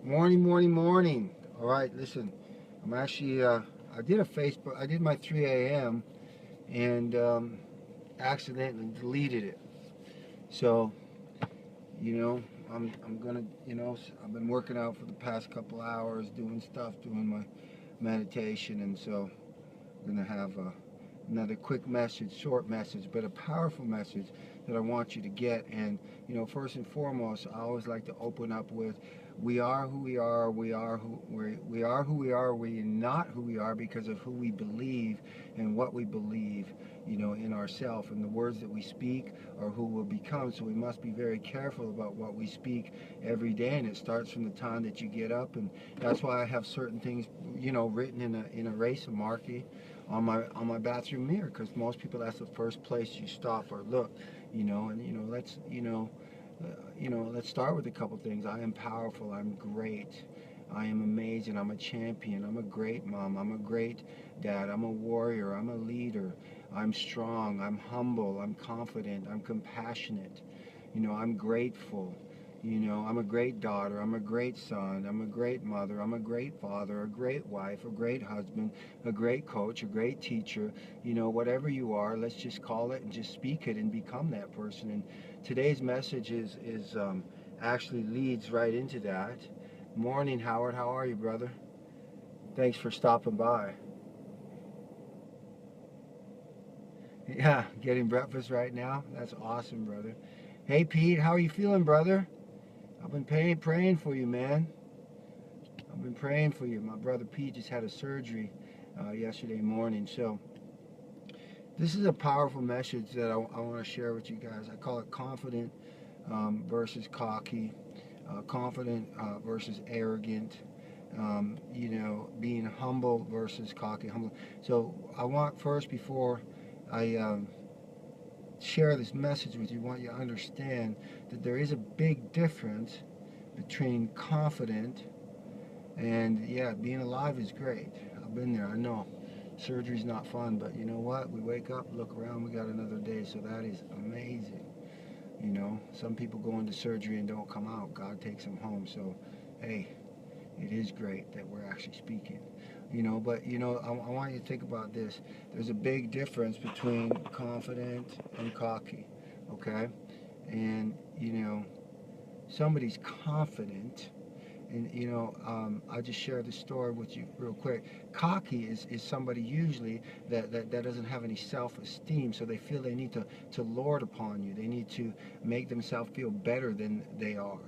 Morning, morning, morning. All right, listen. I'm actually, I did a Facebook, I did my 3 a.m. and accidentally deleted it. So, you know, I'm gonna, I've been working out for the past couple hours, doing stuff, doing my meditation, and so I'm gonna have another quick message, short message, but a powerful message that I want you to get. And first and foremost, I always like to open up with, we are who we are. We are who we are. We're not who we are because of who we believe and what we believe, in ourselves, and the words that we speak are who we'll become. So we must be very careful about what we speak every day, and it starts from the time that you get up. And that's why I have certain things, written in a race marking on my bathroom mirror, because most people, that's the first place you stop or look. Let's start with a couple things. I am powerful. I'm great. I am amazing. I'm a champion. I'm a great mom. I'm a great dad. I'm a warrior. I'm a leader. I'm strong. I'm humble. I'm confident. I'm compassionate. I'm grateful. I'm a great daughter. I'm a great son. I'm a great mother. I'm a great father, a great wife, a great husband, a great coach, a great teacher. Whatever you are, let's just call it and just speak it and become that person. And today's message is actually leads right into that. Morning, Howard. How are you, brother? Thanks for stopping by. Yeah, getting breakfast right now. That's awesome, brother. Hey, Pete. How are you feeling, brother? I've been praying for you, man. I've been praying for you. My brother Pete just had a surgery yesterday morning. So this is a powerful message that I want to share with you guys. I call it confident versus cocky, confident versus arrogant. Being humble versus cocky, humble. So I want first, before I share this message with you, I want you to understand that there is a big difference between confident and, yeah, being alive is great. I've been there. I know surgery's not fun, but you know what? We wake up, look around, we got another day, so that is amazing. Some people go into surgery and don't come out. God takes them home. So, hey, it is great that we're actually speaking. But I want you to think about this. There's a big difference between confident and cocky, okay? And somebody's confident, and I'll just share the story with you real quick. Cocky is somebody usually that doesn't have any self-esteem, so they feel they need to lord upon you. They need to make themselves feel better than they are.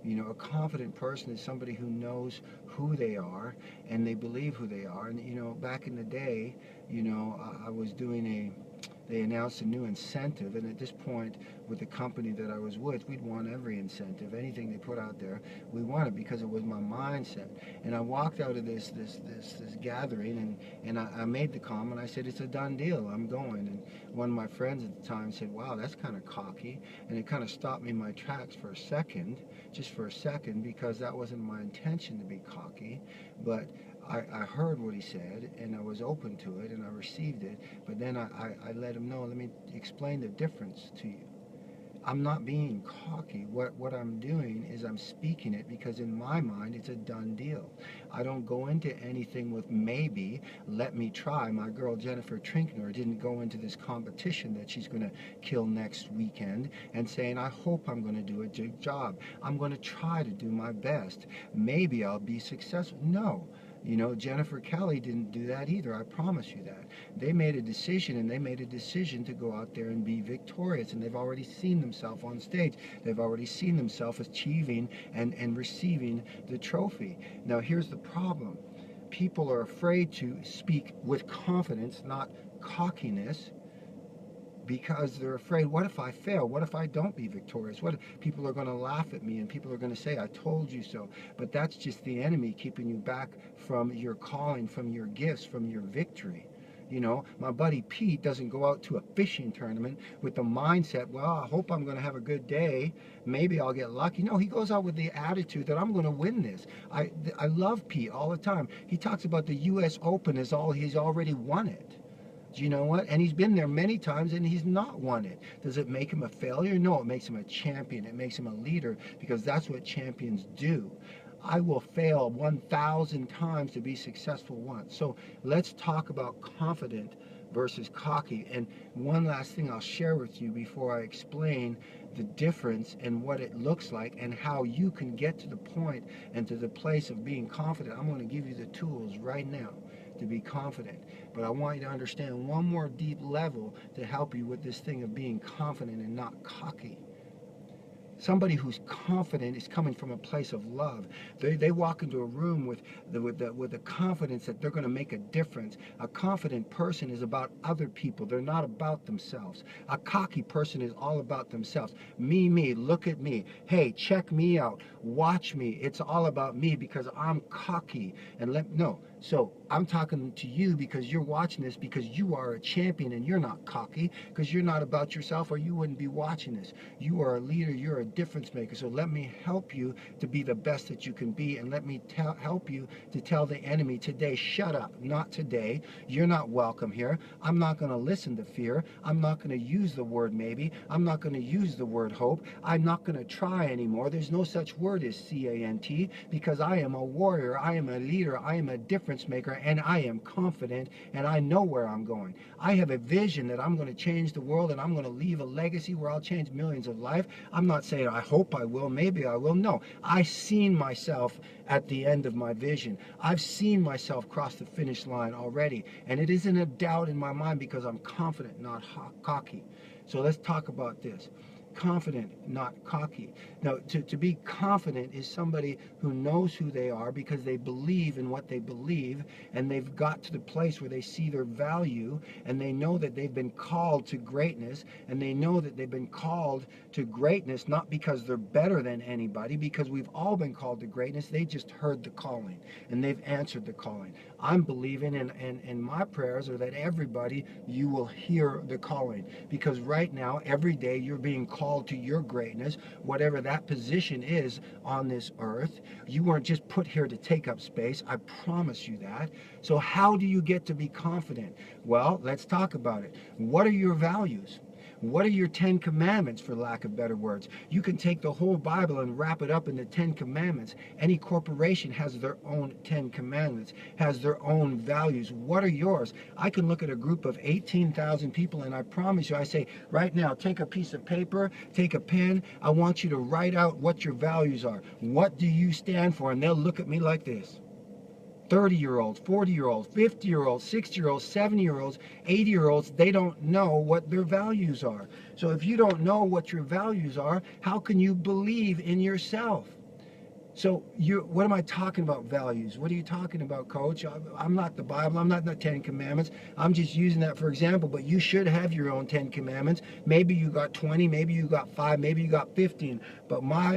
A confident person is somebody who knows who they are, and they believe who they are. And back in the day, I was doing they announced a new incentive, and at this point, with the company that I was with, we'd want every incentive, anything they put out there, we wanted, because it was my mindset. And I walked out of this gathering, and I made the comment. I said, it's a done deal. I'm going. And one of my friends at the time said, wow, that's kind of cocky. And it kind of stopped me in my tracks for a second, just for a second, because that wasn't my intention to be cocky. But I heard what he said, and I was open to it, and I received it. But then I let him know, let me explain the difference to you. I'm not being cocky. What I'm doing is I'm speaking it, because in my mind it's a done deal. I don't go into anything with maybe, let me try. My girl Jennifer Trinkner didn't go into this competition that she's going to kill next weekend and saying, I hope I'm going to do a good job. I'm going to try to do my best. Maybe I'll be successful. No. Jennifer Kelly didn't do that either. I promise you that. They made a decision, and they made a decision to go out there and be victorious, and they've already seen themselves on stage. They've already seen themselves achieving and receiving the trophy. Now, here's the problem. People are afraid to speak with confidence, not cockiness, because they're afraid, what if I fail? What if I don't be victorious? What if people are going to laugh at me, and people are going to say, I told you so? But that's just the enemy keeping you back from your calling, from your gifts, from your victory. My buddy Pete doesn't go out to a fishing tournament with the mindset, well, I hope I'm going to have a good day. Maybe I'll get lucky. No, he goes out with the attitude that I'm going to win this. I love Pete all the time. He talks about the U.S. Open as all he's already won it. Do you know what? And he's been there many times, and he's not won it. Does it make him a failure? No, it makes him a champion. It makes him a leader, because that's what champions do. I will fail 1,000 times to be successful once. So let's talk about confident versus cocky. And one last thing I'll share with you before I explain the difference and what it looks like and how you can get to the point and to the place of being confident. I'm going to give you the tools right now to be confident. But I want you to understand one more deep level to help you with this thing of being confident and not cocky. Somebody who's confident is coming from a place of love. They walk into a room with the confidence that they're going to make a difference. A confident person is about other people. They're not about themselves. A cocky person is all about themselves. Me, look at me. Hey, check me out. Watch me. It's all about me because I'm cocky. No. So I'm talking to you because you're watching this because you are a champion and you're not cocky because you're not about yourself or you wouldn't be watching this. You are a leader. You're a difference maker. So let me help you to be the best that you can be, and let me help you to tell the enemy today, shut up, not today. You're not welcome here. I'm not going to listen to fear. I'm not going to use the word maybe. I'm not going to use the word hope. I'm not going to try anymore. There's no such word as CANT because I am a warrior. I am a leader. I am a difference maker, and I am confident, and I know where I'm going. I have a vision that I'm going to change the world, and I'm going to leave a legacy where I'll change millions of lives. I'm not saying I hope I will, maybe I will. No, I've seen myself at the end of my vision. I've seen myself cross the finish line already, and it isn't a doubt in my mind because I'm confident, not cocky. So let's talk about this. Confident, not cocky. Now, to be confident is somebody who knows who they are because they believe in what they believe, and they've got to the place where they see their value, and they know that they've been called to greatness, and they know that they've been called to greatness not because they're better than anybody, because we've all been called to greatness. They just heard the calling, and they've answered the calling. I'm believing, and my prayers are that everybody, you will hear the calling, because right now, every day, you're being called to your greatness, whatever that position is on this earth. You weren't just put here to take up space. I promise you that. So how do you get to be confident? Well, let's talk about it. What are your values? What are your 10 commandments, for lack of better words? You can take the whole Bible and wrap it up into 10 commandments. Any corporation has their own 10 commandments, has their own values. What are yours? I can look at a group of 18,000 people, and I promise you, I say, right now, take a piece of paper, take a pen. I want you to write out what your values are. What do you stand for? And they'll look at me like this. 30-year-olds, 40-year-olds, 50-year-olds, 60-year-olds, 70-year-olds, 80-year-olds, they don't know what their values are. So if you don't know what your values are, how can you believe in yourself? So what am I talking about, values? What are you talking about, Coach? I'm not the Bible. I'm not the 10 Commandments. I'm just using that for example, but you should have your own 10 Commandments. Maybe you got 20, maybe you got 5, maybe you got 15. But my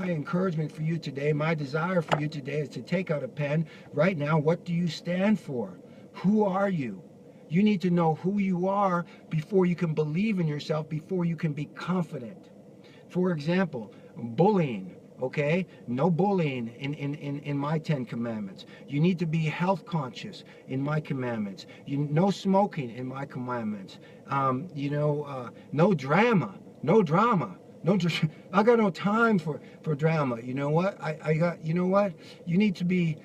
encouragement for you today, my desire for you today is to take out a pen right now. What do you stand for? Who are you? You need to know who you are before you can believe in yourself, before you can be confident. For example, bullying. Okay, no bullying in my 10 commandments. You need to be health conscious in my commandments. No smoking in my commandments. No drama. I got no time for drama. You know what? You need to be,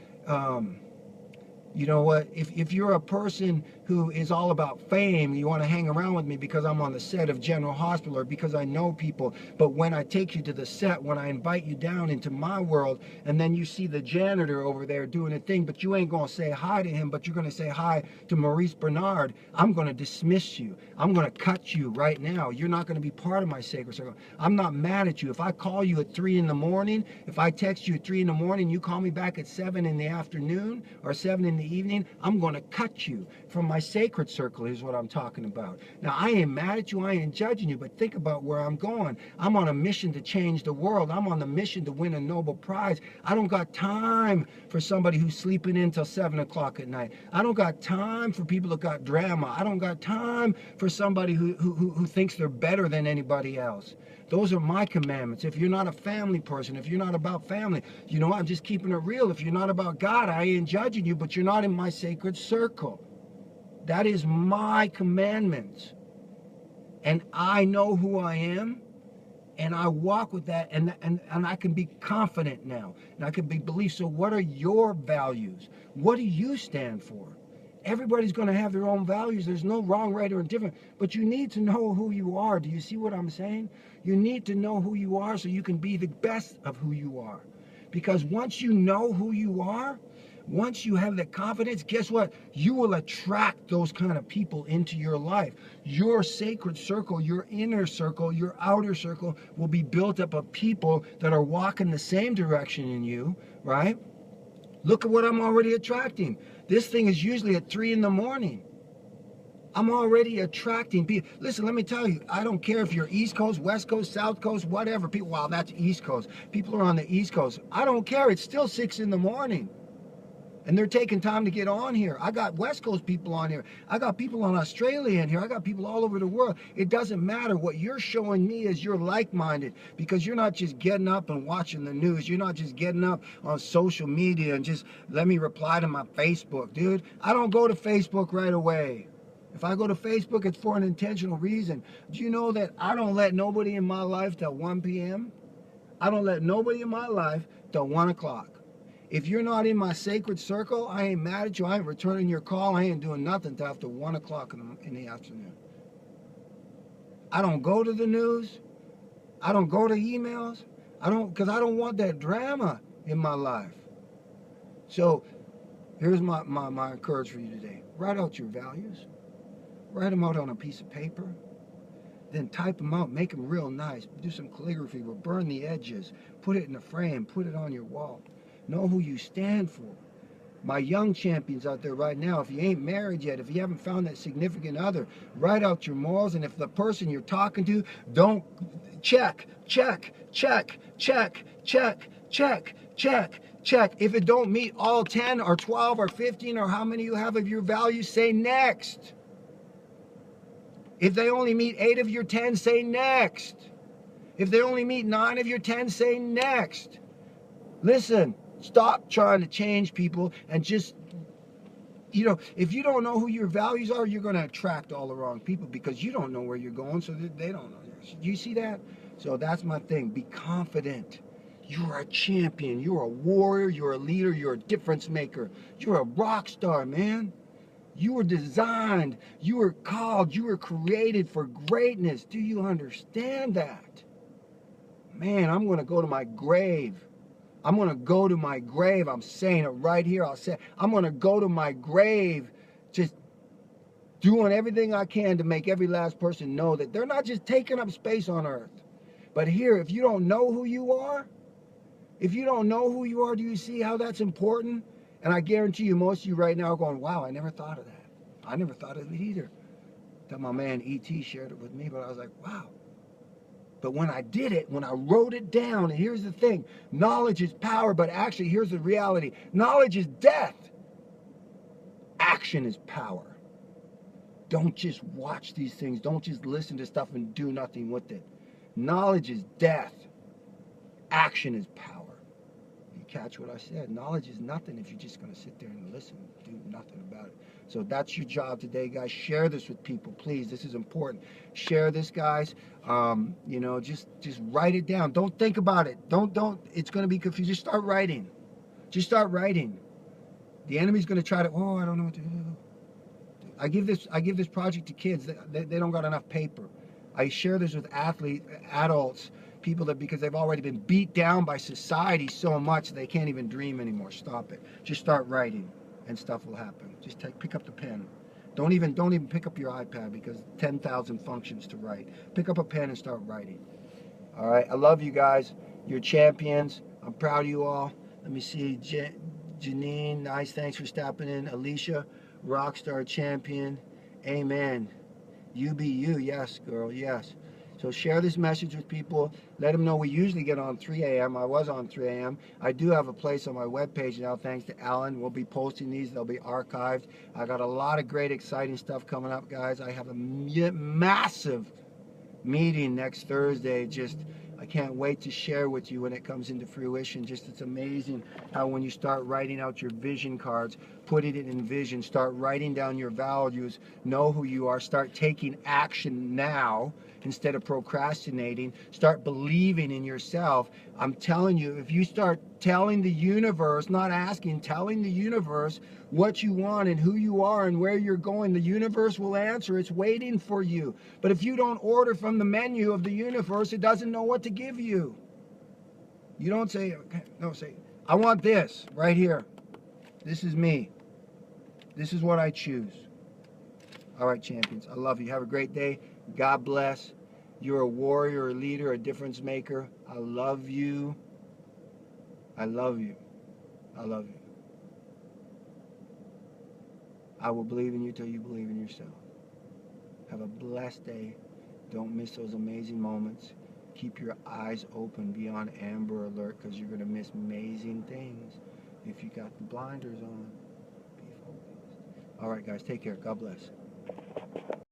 if you're a person who is all about fame, you want to hang around with me because I'm on the set of General Hospital or because I know people, but when I take you to the set, when I invite you down into my world, and then you see the janitor over there doing a thing, but you ain't going to say hi to him, but you're going to say hi to Maurice Bernard, I'm going to dismiss you. I'm going to cut you right now. You're not going to be part of my sacred circle. I'm not mad at you. If I call you at 3 in the morning, if I text you at 3 in the morning, you call me back at 7 in the afternoon or 7 in the evening, I'm going to cut you from my sacred circle is what I'm talking about. Now, I ain't mad at you. I ain't judging you, but think about where I'm going. I'm on a mission to change the world. I'm on the mission to win a Nobel Prize. I don't got time for somebody who's sleeping in till 7 o'clock at night. I don't got time for people that got drama. I don't got time for somebody who thinks they're better than anybody else. Those are my commandments. If you're not a family person, if you're not about family, I'm just keeping it real. If you're not about God, I ain't judging you, but you're not in my sacred circle. That is my commandments. And I know who I am, And I walk with that, and I can be confident now, and I can be believed. So what are your values? What do you stand for? Everybody's going to have their own values. There's no wrong, right, or indifferent, but you need to know who you are. Do you see what I'm saying? You need to know who you are so you can be the best of who you are. Because once you know who you are, once you have the confidence, guess what? You will attract those kind of people into your life. Your sacred circle, your inner circle, your outer circle will be built up of people that are walking the same direction in you, right? Look at what I'm already attracting. This thing is usually at 3 in the morning. I'm already attracting people. Listen, let me tell you, I don't care if you're East Coast, West Coast, South Coast, whatever. People, wow, that's East Coast. People are on the East Coast. I don't care. It's still 6 in the morning. And they're taking time to get on here. I got West Coast people on here. I got people on Australia in here. I got people all over the world. It doesn't matter. What you're showing me is you're like-minded, because you're not just getting up and watching the news. You're not just getting up on social media and just let me reply to my Facebook. Dude, I don't go to Facebook right away. If I go to Facebook, it's for an intentional reason. Do you know that I don't let nobody in my life till 1 p.m.? I don't let nobody in my life till 1 o'clock. If you're not in my sacred circle, I ain't mad at you. I ain't returning your call. I ain't doing nothing till after 1 o'clock in the afternoon. I don't go to the news. I don't go to emails. Because I don't want that drama in my life. So here's my encouragement for you today. Write out your values. Write them out on a piece of paper. Then type them out. Make them real nice. Do some calligraphy, but burn the edges. Put it in a frame. Put it on your wall. Know who you stand for. My young champions out there right now, if you ain't married yet, if you haven't found that significant other, write out your morals. And if the person you're talking to, don't check. If it don't meet all 10 or 12 or 15 or how many you have of your values, say next. If they only meet 8 of your 10, say next. If they only meet 9 of your 10, say next. Listen. Stop trying to change people and just, if you don't know who your values are, you're going to attract all the wrong people because you don't know where you're going, so they don't know. Do you see that? So that's my thing. Be confident. You're a champion. You're a warrior. You're a leader. You're a difference maker. You're a rock star, man. You were designed. You were called. You were created for greatness. Do you understand that? Man, I'm going to go to my grave. I'm going to go to my grave. I'm saying it right here. I'm going to go to my grave just doing everything I can to make every last person know that they're not just taking up space on earth. But here, if you don't know who you are, do you see how that's important? And I guarantee you, most of you right now are going, wow, I never thought of that. I never thought of it either. Till my man E.T. shared it with me, but I was like, wow. But when I did it, when I wrote it down, and here's the thing, knowledge is power, but actually here's the reality. Knowledge is death. Action is power. Don't just watch these things. Don't just listen to stuff and do nothing with it. Knowledge is death. Action is power. You catch what I said? Knowledge is nothing if you're just going to sit there and listen and do nothing about it. So that's your job today, guys. Share this with people, please. This is important. Share this, guys. Just write it down. Don't think about it. Don't. It's going to be confused. Just start writing. Just start writing. The enemy's going to try to. Oh, I don't know what to do. I give this project to kids. They don't got enough paper. I share this with adults, people because they've already been beat down by society so much they can't even dream anymore. Stop it. Just start writing, and stuff will happen. Just pick up the pen. Don't even pick up your iPad because 10,000 functions to write. Pick up a pen and start writing. All right. I love you guys. You're champions. I'm proud of you all. Let me see. Janine, nice. Thanks for stopping in. Alicia, rockstar champion. Amen. You be you. Yes, girl. Yes. So share this message with people. Let them know we usually get on 3 a.m. I was on 3 a.m. I do have a place on my webpage now, thanks to Alan. We'll be posting these. They'll be archived. I got a lot of great, exciting stuff coming up, guys. I have a massive meeting next Thursday. I can't wait to share with you when it comes into fruition. It's amazing how when you start writing out your vision cards, putting it in vision, start writing down your values, know who you are, start taking action now, instead of procrastinating. Start believing in yourself. I'm telling you, if you start telling the universe, not asking, telling the universe what you want and who you are and where you're going, the universe will answer. It's waiting for you. But if you don't order from the menu of the universe, it doesn't know what to give you. You don't say, okay, no, say, I want this right here. This is me. This is what I choose. All right, champions. I love you. Have a great day. God bless. You're a warrior, a leader, a difference maker. I love you. I love you. I love you. I will believe in you till you believe in yourself. Have a blessed day. Don't miss those amazing moments. Keep your eyes open. Be on Amber Alert because you're going to miss amazing things if you got the blinders on. Be focused. All right, guys. Take care. God bless.